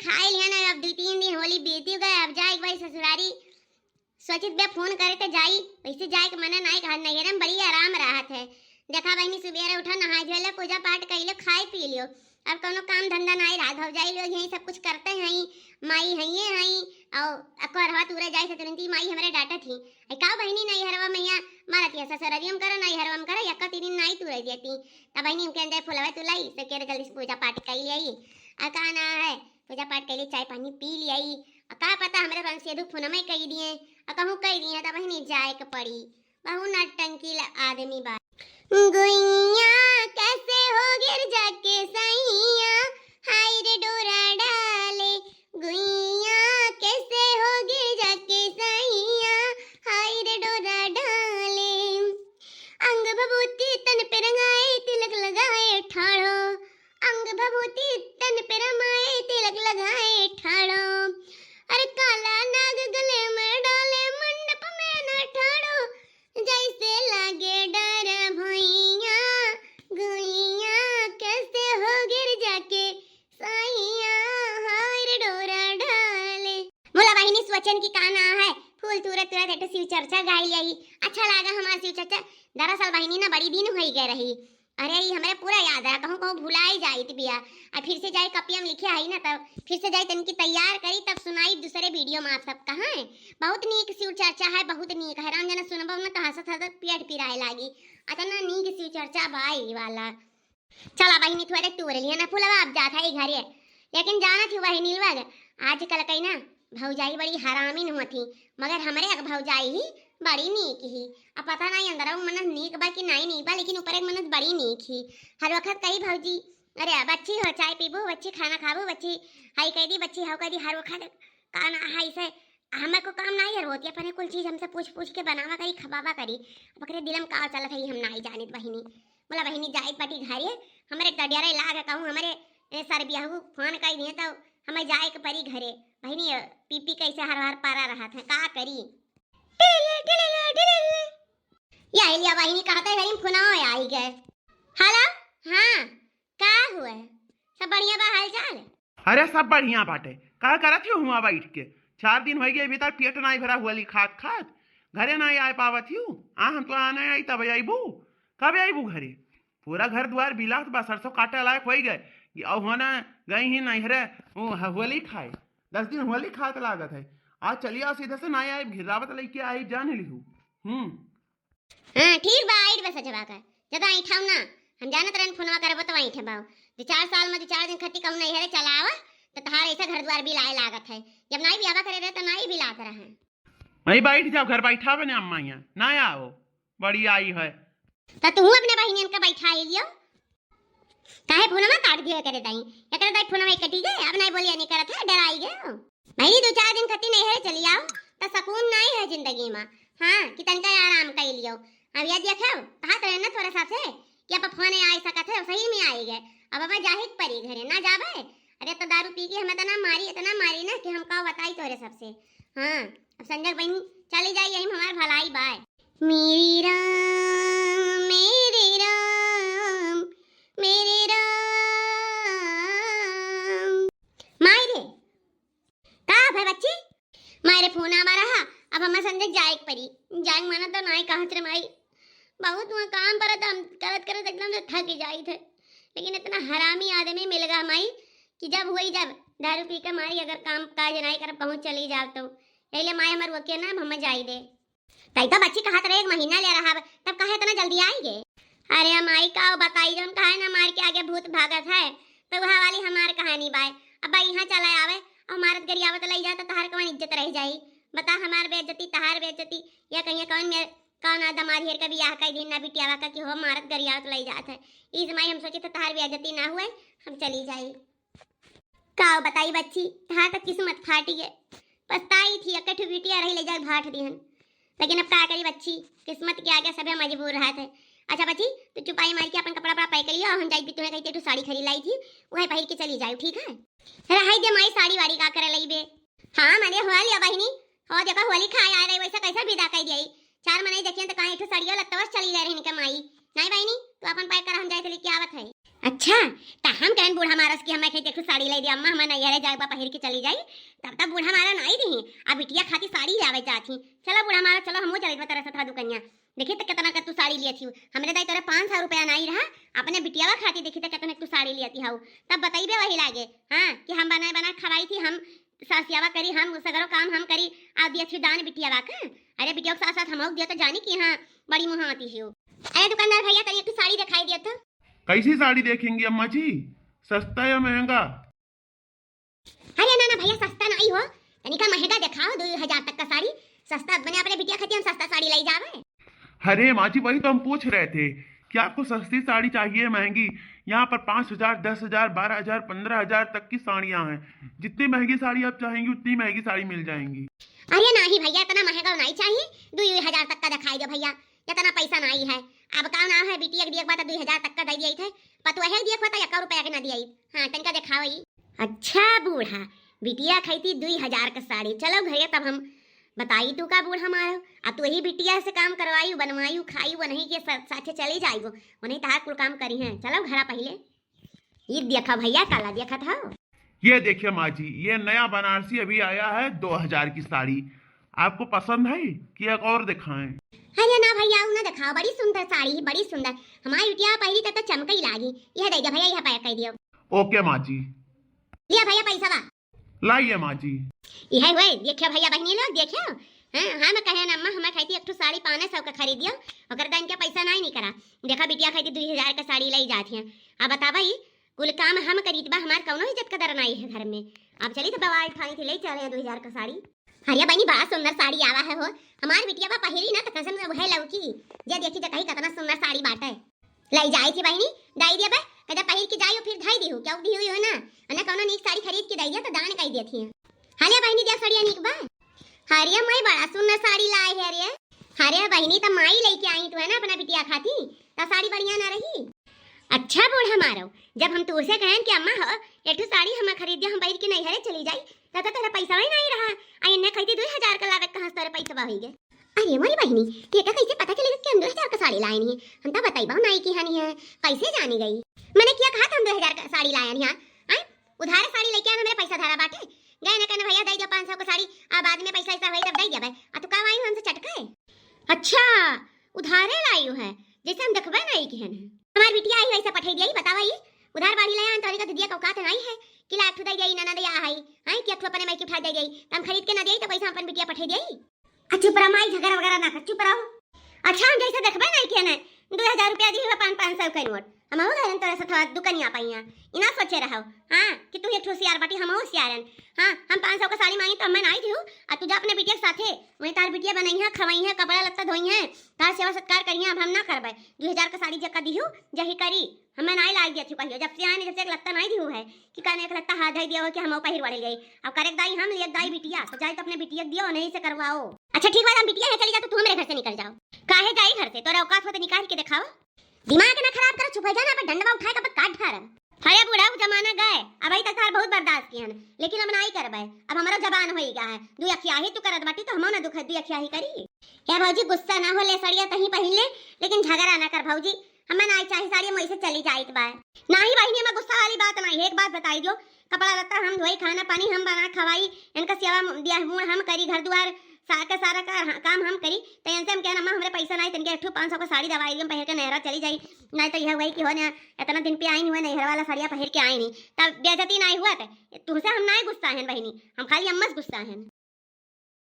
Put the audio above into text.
खाए लिया ना, अब 2-3 दिन होली बीती गए, अब जाए भाई ससुरारी। सोचित बे फोन करे तो जाई, वैसे जाए के मना नहीं कहा, नैहर में बड़ी आराम राहत है। देखा बहनी सुबेरे उठा, नहाए धोले, पूजा पाठ कर लो, खाए पी लियो, अब कोनो काम धंधा नहीं रहा, भौजाई लोग यही सब कुछ करते हैं, माई हइये हई और करवा तुरे जाए से तुरंती माई हमारे डाटा थी। का बहनी नैहरवा मैया मारती ससुरारियम करो नैहरवा करो, यक्का तीन नहीं तुरे देती। तब बहनी के अंदर फुलवा तुलाई से केरे जल्दी से पूजा पाठ कर लियाई, का ना है पूजा पाठ कर ली, चाय पानी पी लियाई। का पता हमारे बंश से फोन में कही दिए, कहूँ कही दिए, तब बहनी जाए के पड़ी। बहु नटंकी आदमी बा गुइया कैसे हो गिर जाके सैया, हाय रे डोरा डाले, गुइया कैसे हो गिर जाके सैया, हाय रे डोरा डाले। अंग भभूति तन पे रंगाए, तिलक लगाए ठाड़ो, अंग भभूति तन पे रमाए, तिलक लगाए ठाड़ो। अरे काला नाग गले में डाले, मंडप में न ठाड़ो, जैसे लागे डर भैया, गुइया कैसे हो गिर जाके सैया, हाय रे डोरा डाले। बोला बहिनी स्वचन की काना है, फूल तुरत तुरत एक शिव चर्चा गाई ली, अच्छा लगा हमारा शिव चर्चा। दरअसल बहिनी ना बड़ी दिन हो गए रही, अरे ये हमें पूरा याद है, कहूँ कहूँ भुलाई जाई थी बिया, और फिर से जाए कपिया में लिखे आई ना, तब फिर से जाए तनकी तैयार करी, तब सुनाई दूसरे वीडियो में आप सब कहाँ है। बहुत नीक शिव चर्चा है, बहुत नीक है, राम जना सुनबो ना तो हंसत हंसत पेट पिराए लागी, अच्छा ना नीक शिव चर्चा भाई वाला। चला बहिनी थोड़े टूर लिया ना फुलवा, अब जाता है घरे, लेकिन जाना थी बहिनी लोग आजकल कहीं ना भौजाई बड़ी हरामी न होती, मगर हमारे भौजाई ही बड़ी नीक ही। अब पता नहीं अंदर मनस नीक बा कि नहीं बा, लेकिन ऊपर एक मनस बड़ी नीक ही। हर वक्त कही भौजी अरे बच्ची हो चाय पीबू, बच्ची खाना खाबू, बच्ची हाई कह दी, बच्ची हाउ कह दी, हर वक्त खाना हाई से हमें को काम नहीं हर होती, अपने कुल चीज हमसे पूछ पूछ के बनावा करी खबावा करी, बकरे दिलम का चलत है हम नहीं जानित बहिनी। बोला बहिनी जाए पटी घरे, हमारे तडियारे लाग कहूँ हमारे सर बियाहू फोन कही दिए तो हमें जाए के परी घरे। बहिनी पीपी कैसे हर हर पारा रहा था, का करी या लिया बहिनी कहते घरी फोन आई गए। हेलो हाँ का हुआ, सब बढ़िया बा हाल चाल? अरे सब बढ़िया बाटे, का करत हूँ हुआ बैठ के, 4 दिन हो गए अभी तक पेट नहीं भरा हुआ खात खात, घरे नहीं आ पावत हूँ। हम तो आने आई तब आईबू, कब आईबू घरे? पूरा घर द्वार बिलात बा, सरसों काटे लायक हो गए, अब होना गई ही नहीं रे होली खाए, 10 दिन होली खात लागत है। आज चलिए आओ सीधे से नहीं आए, भिरावत लेके आई जान ली हूँ। हाँ ठीक बा, आइट बस जबा का जदा आई ठाऊ ना, हम जानत रहन फोनवा करबो तो आई ठबाओ, 2-4 साल में 2-4 दिन खती कहूं नहीं हरे चलावा तो तहार ऐसा घर द्वार भी लाए लागत है, जब नहीं बियाह करे रहे तो नहीं भी लात रहे। वही बैठ जाओ, घर बैठा बने अम्मा यहाँ ना आओ, बड़ी आई है तो तू अपने बहिनियन का बैठा लियो, काहे फोनवा काट दियो करे दाई, एकरे दाई फोनवा कटी गए, अब नहीं बोलिया नहीं करत है, डराई गए भाई। 2-4 दिन खती नहीं हरे चली आओ तो सकून नहीं है जिंदगी में, हाँ कि तनका आराम कर लियो। अब ये देखो कहत रहे ना थोड़ा सा से कि अब फोन आई सकत है, सही में आई गए, अब अब जाहिद परी घरे ना जाबे। अरे तो दारू पी के हमें इतना मारी ना कि हम का बताई तोरे सबसे। हाँ अब संजय बहन चली जाई, यही हमार भलाई बाय। मेरी राम मेरे राम मेरे राम, मायरे का भाई बच्ची मायरे फोन आ रहा, अब हमें संजय जाए परी, जाए माना तो नहीं कहत रे माई, बहुत वहाँ काम पर हम करत करत एकदम थक जाई थे, लेकिन इतना हरामी आदमी मिल गया माई कि जब हुई जब दारू पी के मारी अगर काम काज नहीं कर पहुँच चली जाओ तो यही माई हमारे वके ना हमें जाई दे। तई तो बच्ची कहत रहे 1 महीना ले रहा, तब कहे इतना जल्दी आई गे? अरे माई का बताई जो कहा ना मार के आगे भूत भागत है, तो वह वाली हमार कहानी बाय। अब यहाँ चला आवे और मारत गरी आवत लई जाता तहार कौन इज्जत रह जाई, बता हमार बेइज्जती तहार बेइज्जती, या कहीं कौन दमाद हेर का बियाह कई दिन ना बिटियावा का कि हो मारत गरियावत लई जात है। इस माई हम सोचे तो तहार बेइज्जती ना हुए, हम चली जाई। का बताई बच्ची तहार तो किस्मत फाटी है, पछताई थी अकठ बिटिया रही ले जा भाट दिहन, लेकिन अब क्या करी बच्ची, किस्मत के आगे सभी मजबूर रहा थे। अच्छा बच्ची तो चुपाई मार के अपन कपड़ा पैक कर लियो, हम जाई तुम्हें कहते तू साड़ी खरीद लाई थी वही पहन के चली जाओ, ठीक है? रहाई दे माई साड़ी वाड़ी का करे लई बे। हाँ मैंने हो लिया बहिनी, हो देखा होली खाए आ रही वैसा कैसा विदा कर दिया, 4 महीने देखिए तो कहीं एक साड़ियों लगता बस चली जा रही निका माई। नहीं बहिनी तो अपन पैक कर हम जाए लेके आवत है। अच्छा ता हम कहन बूढ़ा मारस की हमें कही देखो साड़ी लाई दे अम्मा हमें नैहरे जाए बा पहिर के चली जाई तब तक बूढ़ा मारा नहीं दी अब बिटिया खाती साड़ी लावे चाहती चलो बूढ़ा मारा चलो हमो चले तरह से था दुकनिया देखी तो कितना का तू साड़ी लिया थी हमरे दाई तेरे 500 रुपया नहीं रहा अपने बिटियावा खाती देखी तो कितना तू साड़ी लिया थी हाउ तब बताइबे वही लागे हाँ कि हम बना बना खवाई थी हम सासियावा करी हम सगरो काम हम करी आप दिया थी दान बिटियावा का अरे बिटिया के साथ साथ हम दिया तो जानी कि हाँ बड़ी मुहाती है अरे दुकानदार भैया तनी तू साड़ी दिखाई दिया था कैसी साड़ी देखेंगी अम्मा जी, सस्ता या महंगा? अरे ना ना भैया सस्ता नहीं हो तनिका महंगा दिखाओ 2000 तक का साड़ी सस्ता बने अपने बिटिया खाती हम सस्ता साड़ी लाई जावे। अरे माँ जी वही तो हम पूछ रहे थे कि आपको सस्ती साड़ी चाहिए महंगी? यहाँ पर 5000, 10,000, 12,000, 15,000 तक की साड़ियाँ हैं। जितनी महंगी साड़ी आप चाहेंगी उतनी महंगी साड़ी मिल जाएंगी। अरे नहीं भैया इतना महंगा नहीं चाहिए 2000 तक का दिखाई दो भैया इतना पैसा नहीं है अब का ना है बिटिया दिया बात 2000 तक का दे दिए थे पतवा है दिया पता 1 रुपया के ना दिया हां तनका दिखाओ ही। अच्छा बूढ़ा बिटिया खाईती 2000 का साड़ी चलो घरे तब हम बताई तू का बूढ़ा मारो अब तू ही बिटिया से काम करवाई बनवाई खाई वो नहीं के साथे चली जाई वो नहीं तार कुल काम करी है चलो घरा पहले ये देखा भैया काला देखा था ये देखिए माँ जी ये नया बनारसी अभी आया है 2000 की साड़ी आपको पसंद है कि एक और दिखाएं? अरे ना भैया ना दिखाओ बड़ी सुंदर साड़ी बड़ी सुंदर हमारी बिटिया पहली तक तो चमक ही लागी यह दे भैया यह पैक कर दियो। ओके माँ जी लिया भैया पैसा बा लाइए माँ जी यह हुए देखियो भैया बहनी लोग देखियो हाँ मैं कहे ना अम्मा हमें खाई एक साड़ी 500 का खरीदियो और दान के पैसा नहीं करा देखा बिटिया खाई 2000 का साड़ी लाई जाती है अब बता भाई कुल काम हम करी बा हमार कौनो इज्जत का दर नहीं है घर में अब चली तो बवाल खाई थी ले चले 2000 का साड़ी। अरे बहनी बड़ा सुंदर साड़ी आवा है हो हमारी बिटिया बा पहिरी ना तो कसम से वह लौकी जे देखी तो कहीं कितना सुंदर साड़ी बाटे लाई जाई थी बहनी दाई दिया बा कदा पहिर के जाइयो फिर धाई दी हो क्या दी हुई हो ना अने कौनो नीक साड़ी खरीद के दाई दिया तो दान कई देती है। हाले बहनी दे साड़िया नीक बा हरिया मई बड़ा सुंदर साड़ी लाई है रे हरे बहनी तो माई लेके आई तू है ना अपना बिटिया खाती तो साड़ी बढ़िया ना रही। अच्छा बूढ़ा मारो जब हम तुझसे कहें कि अम्मा हो एक साड़ी हम खरीदिया हम बैठ के नहीं हरे चली जाई तो तेरा पैसा ही नहीं रहा आई ने कहती 2000 का लावे कहां तेरे पैसा बा होई गए। अरे मोरी बहनी तेरा कैसे पता चलेगा कि हम 2000 का साड़ी लाए नहीं हम तो बताई बा नहीं की हनी है कैसे जानी गई मैंने क्या कहा था हम 2000 का साड़ी लाए नहीं हां उधार साड़ी लेके आना मेरे पैसा धारा बाटे गए ना कहना भैया दे दो 500 का साड़ी आ बाद में पैसा ऐसा होई तब दे दे भाई आ तो का आई हमसे चटकाए। अच्छा उधारे लायू है जैसे हम देखबे नहीं की है हमारी बिटिया आई वैसे पठाई दिया बतावा ये उधार बाड़ी ले आन तोरी का दिया का नहीं है कि लाख ठुदा गई ना दिया है हां कि अठवा अपने मैं की उठा दे गई हम खरीद के ना देई तो पैसा अपन बिटिया पठाई देई। अच्छा पर माई झगड़ा वगैरह ना कर चुप रहो। अच्छा हम जैसे देखबे नहीं के ना 2000 रुपया दी है 500 का नोट हम हो गए तोरे से थोड़ा दुकानिया पाइया इना सोचे रहो हां कि तू एक होशियार बाटी हम होशियारन हां हम 500 का साड़ी मांगी तो मैं नहीं दियो आ तू जा अपने बिटिया के साथे वही तार बिटिया बनाई है खवाई है कपड़ा लत्ता धोई है तार सेवा सत्कार करिए अब हम ना करबे 2000 का साड़ी जका दियो जही करी हमें नहीं लाई दिया थी पहियो जब से आने जब से एक लत्ता नहीं दियो है कि काने एक लत्ता हाथ दे दिया हो कि हम पहिर वाले गई अब करेक दाई हम लिए दाई बिटिया तो जाए तो अपने बिटिया दियो नहीं से करवाओ। अच्छा ठीक बात हम बिटिया है चली जा तो तू हमारे घर से निकल जाओ काहे जाई घर से तोरा औकात हो तो निकाल के दिखाओ दिमाग ना खराब कर छुप जाना पर डंडवा उठाए का काट फाड़ अरे बूढ़ा जमाना गए अब आई तक तार बहुत बर्दाश्त किया लेकिन हम नहीं करबे अब हमारा जबान हो गया है दू अखिया ही तू करत बाटी तो हम ना दुख दू अखिया ही करी क्या भौजी गुस्सा ना हो ले सड़िया तही पहन ले लेकिन झगड़ा ना कर भौजी हमें नहीं चाहिए साड़ी हम ऐसे चली जाइत बा नहीं बहनी में गुस्सा वाली बात नहीं है एक बात बताई दो कपड़ा लत्ता हम धोई खाना पानी हम बना खवाई इनका सेवा दिया हम करी घर द्वार सारा काम हम करी तो इनसे हम कहना अम्मा हमारे पैसा नहीं तनके 500 का साड़ी दवाई हम पहन के नहरा चली जाई नहीं तो यह हुई कि हो ना इतना दिन पे आई हुआ नहर वाला साड़िया पहन के आई नहीं तब बेइज्जती नहीं हुआ तुमसे हम नहीं गुस्सा हैं बहनी हम खाली अम्मा से गुस्सा हैं।